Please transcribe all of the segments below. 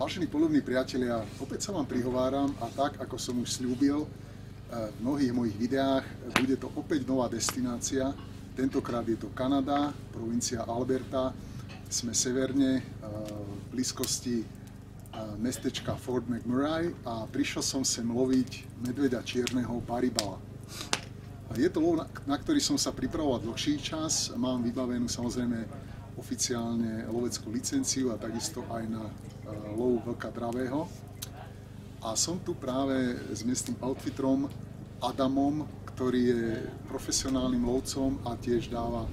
Vážení poľovní priatelia, opäť sa vám prihováram a tak, ako som už sľúbil v mnohých mojich videách, bude to opäť nová destinácia. Tentokrát je to Kanada, provincia Alberta. Sme severne v blízkosti mestečka Fort McMurray a prišiel som sem loviť medveďa čierneho Baribala. Je to lov, na ktorý som sa pripravoval dlhší čas. Mám vybavenú samozrejme oficiálne loveckú licenciu a takisto aj na lov vlka dravého. A som tu práve s miestnym outfitrom Adamom, ktorý je profesionálnym lovcom a tiež dáva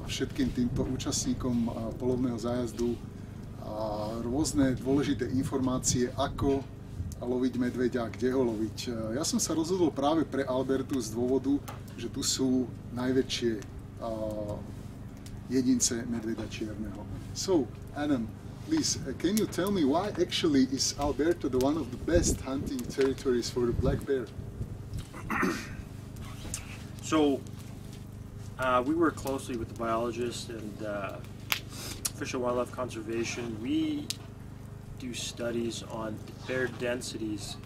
všetkým týmto účastníkom polovného zájazdu rôzne dôležité informácie, ako loviť medveďa, kde ho loviť. Ja som sa rozhodol práve pre Albertu z dôvodu, že tu sú najväčšie jedince medveďa čierneho. So, Adam, please, can you tell me why actually is Alberta the one of the best hunting territories for the black bear? So, we work closely with the biologists and Fish and Wildlife Conservation. We do studies on bear densities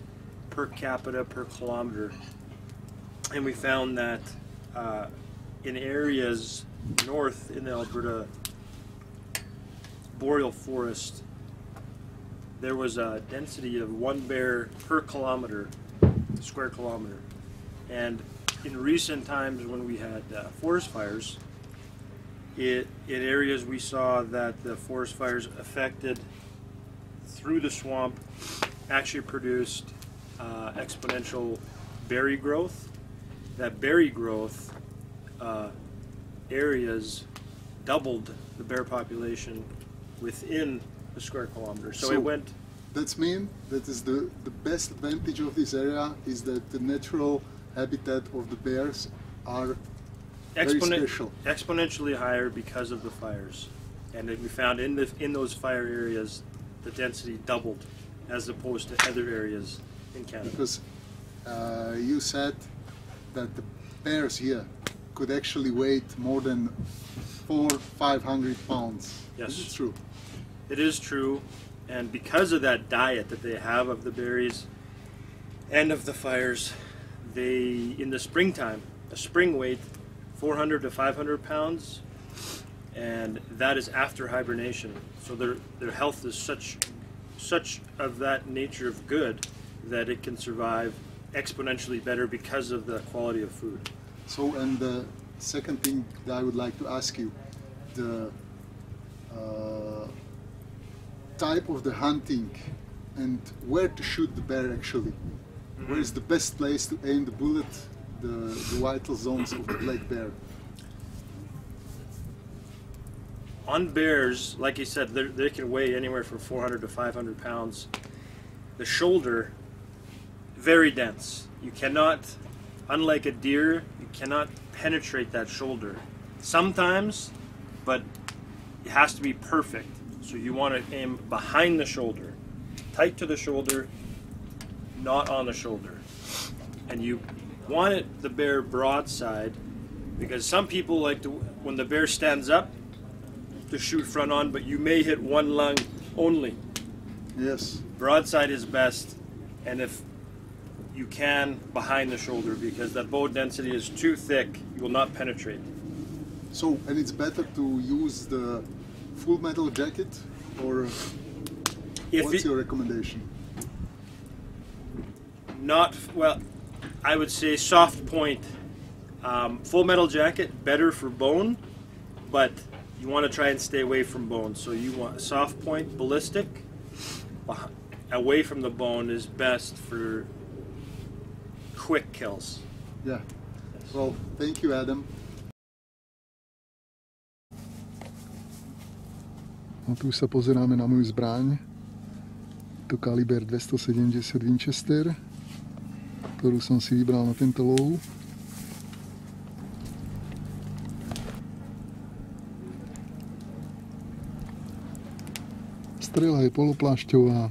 per capita per kilometer, and we found that in areas north in the Alberta boreal forest, there was a density of 1 bear per square kilometer. And in recent times when we had forest fires, in areas we saw that the forest fires affected through the swamp actually produced exponential berry growth. That berry growth areas doubled the bear population within the square kilometer. So it went. That means that is the best advantage of this area is that the natural habitat of the bears are very special. Exponentially higher because of the fires, and we found in those fire areas the density doubled as opposed to other areas in Canada. Because you said that the bears here could actually weigh more than 400-500 pounds. Yes. Is it true? It is true, and because of that diet that they have of the berries and of the fires, they, in the springtime, a spring weight 400 to 500 pounds, and that is after hibernation. So their health is such of that nature of good that it can survive exponentially better because of the quality of food. So, and the second thing that I would like to ask you, the type of the hunting and where to shoot the bear actually. Mm-hmm. Where is the best place to aim the bullet, the vital zones of the black bear? On bears, like you said, they can weigh anywhere from 400 to 500 pounds. The shoulder, very dense. You cannot, unlike a deer, you cannot penetrate that shoulder. Sometimes, but it has to be perfect. So you want to aim behind the shoulder, tight to the shoulder, not on the shoulder. And you want the bear broadside, because some people like to, when the bear stands up, to shoot front on, but you may hit one lung only. Yes. Broadside is best, and if you can, behind the shoulder, because that bow density is too thick, you will not penetrate. So, and it's better to use the full metal jacket, or what's your recommendation? Not, well, I would say soft point. Full metal jacket, better for bone, but you want to try and stay away from bone. So you want soft point ballistic, away from the bone is best for quick kills. Yeah. Well, thank you, Adam. A tu sa pozeráme na moju zbraň. To kaliber 270 Winchester. ktorú som si vybral na tento lov. Strela je poloplášťová.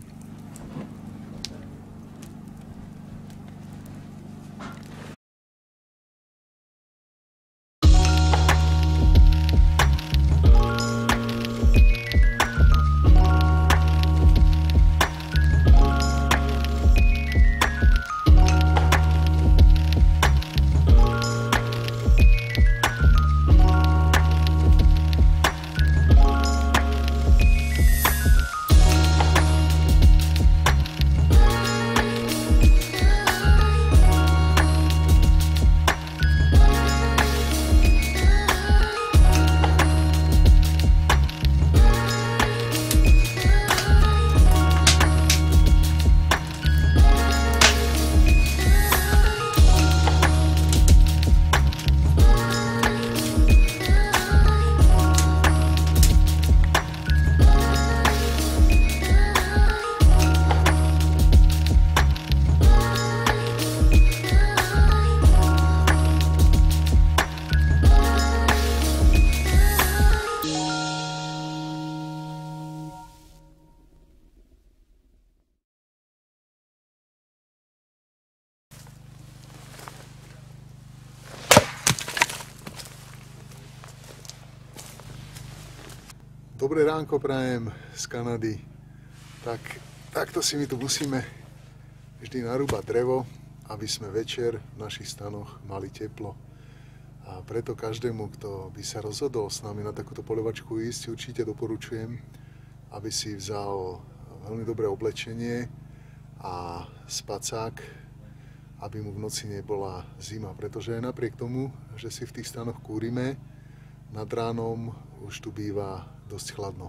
Dobré ránko prajem z Kanady. Takto si my tu musíme vždy narúbať drevo, aby sme večer v našich stanoch mali teplo. A preto každému, kto by sa rozhodol s nami na takúto poľovačku ísť, určite doporučujem, aby si vzal veľmi dobré oblečenie a spacák, aby mu v noci nebola zima. Pretože aj napriek tomu, že si v tých stanoch kúrime, nad ránom už tu býva dosť chladno.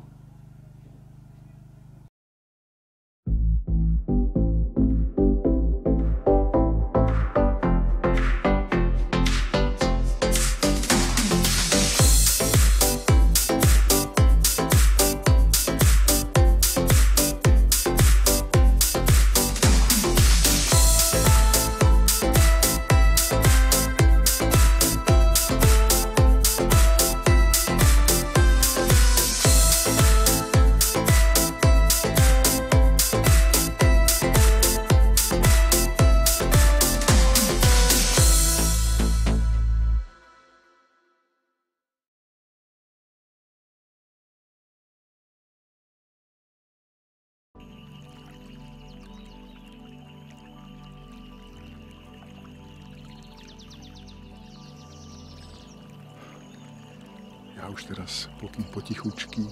Ja už teraz potichučky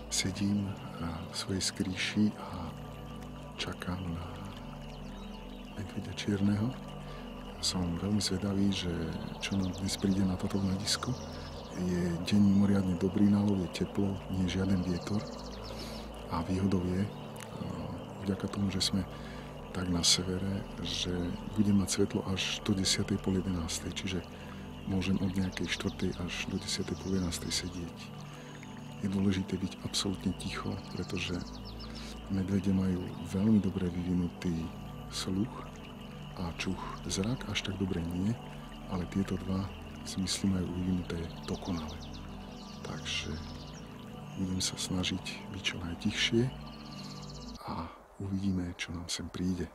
sedím v svojej skrýši a čakám na medveďa čierneho. Som veľmi zvedavý, že čo nám dnes príde na toto hľadisko. Je deň mimoriadne dobrý na lov, je teplo, nie je žiaden vietor. A výhodou je, vďaka tomu, že sme tak na severe, že budem mať svetlo až do 10. po 11. Čiže môžem od nejakej 4. až do 10. po 11. sedieť. Je dôležité byť absolútne ticho, pretože medvede majú veľmi dobre vyvinutý sluch a čuch. Zrak až tak dobre nie, ale tieto dva si myslím majú vyvinuté dokonale. Takže budem sa snažiť byť čo najtichšie a uvidíme, čo nám sem príde.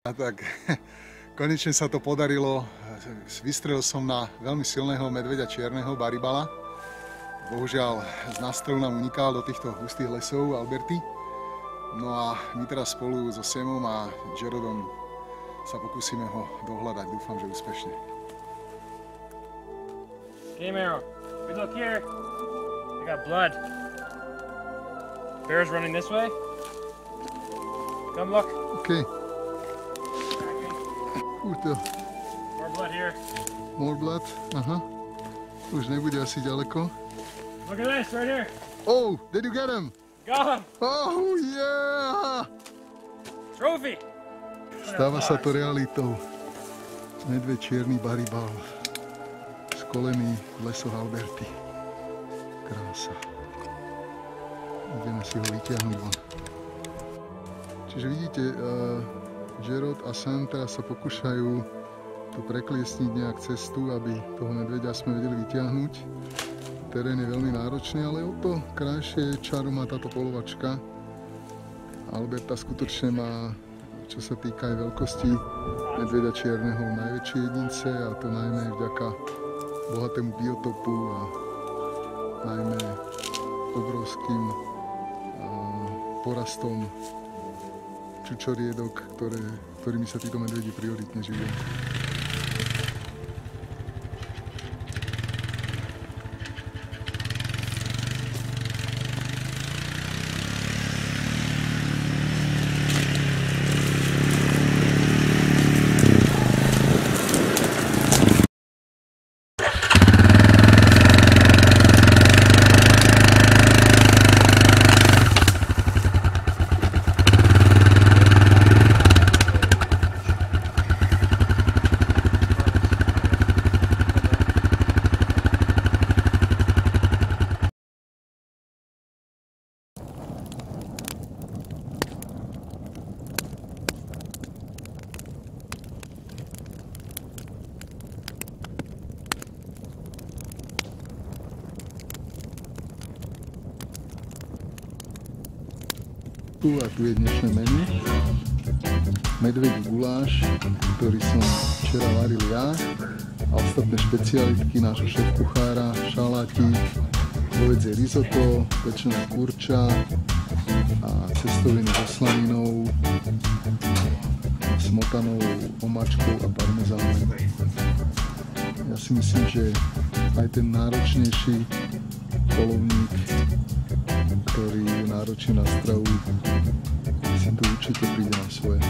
A tak konečne sa to podarilo. Vystrelil som na veľmi silného medveďa čierneho Baribala. Bohužiaľ z nástrelu nám unikal do týchto hustých lesov Alberty. No a my teraz spolu so Samom a Jarodom sa pokúsime ho dohľadať. Dúfam, že úspešne. Game arrow. We look here. I got blood. Bear's running this way. Come look. Okay. More blood here. More blood? Aha. Už nebude asi ďaleko. Look at this right here. Oh, did you get him? Got him. Oh yeah! Trophy. Stáva sa to realitou. Medveď čierny Baribal. Skolený v lesoch Alberty. Krása. Ideme si ho vytiahnuť von. Čiže vidíte, Jarod a Sam teraz sa pokúšajú tu prekliesniť nejak cestu, aby toho medveďa sme vedeli vytiahnuť. Terén je veľmi náročný, ale o to krajšie čaru má táto polovačka. Alberta skutočne má, čo sa týka aj veľkosti medveďa čierneho, najväčšie jedince, a to najmä vďaka bohatému biotopu a najmä obrovským porastom čučoriedok, ktorými sa títo medvedi prioritne živia. A tu je dnešné menu. Medvedí guláš, ktorý som včera varil ja, a ostatné špecialitky nášho šéf-kuchára, šalátik, hovädzie risotto, pečené kurča a cestoviny so slaninou, smotanou, omáčkou a parmezánom. Ja si myslím, že aj ten náročnejší polovník, ktorý je náročný na stravu, si tu určite príde na svoje.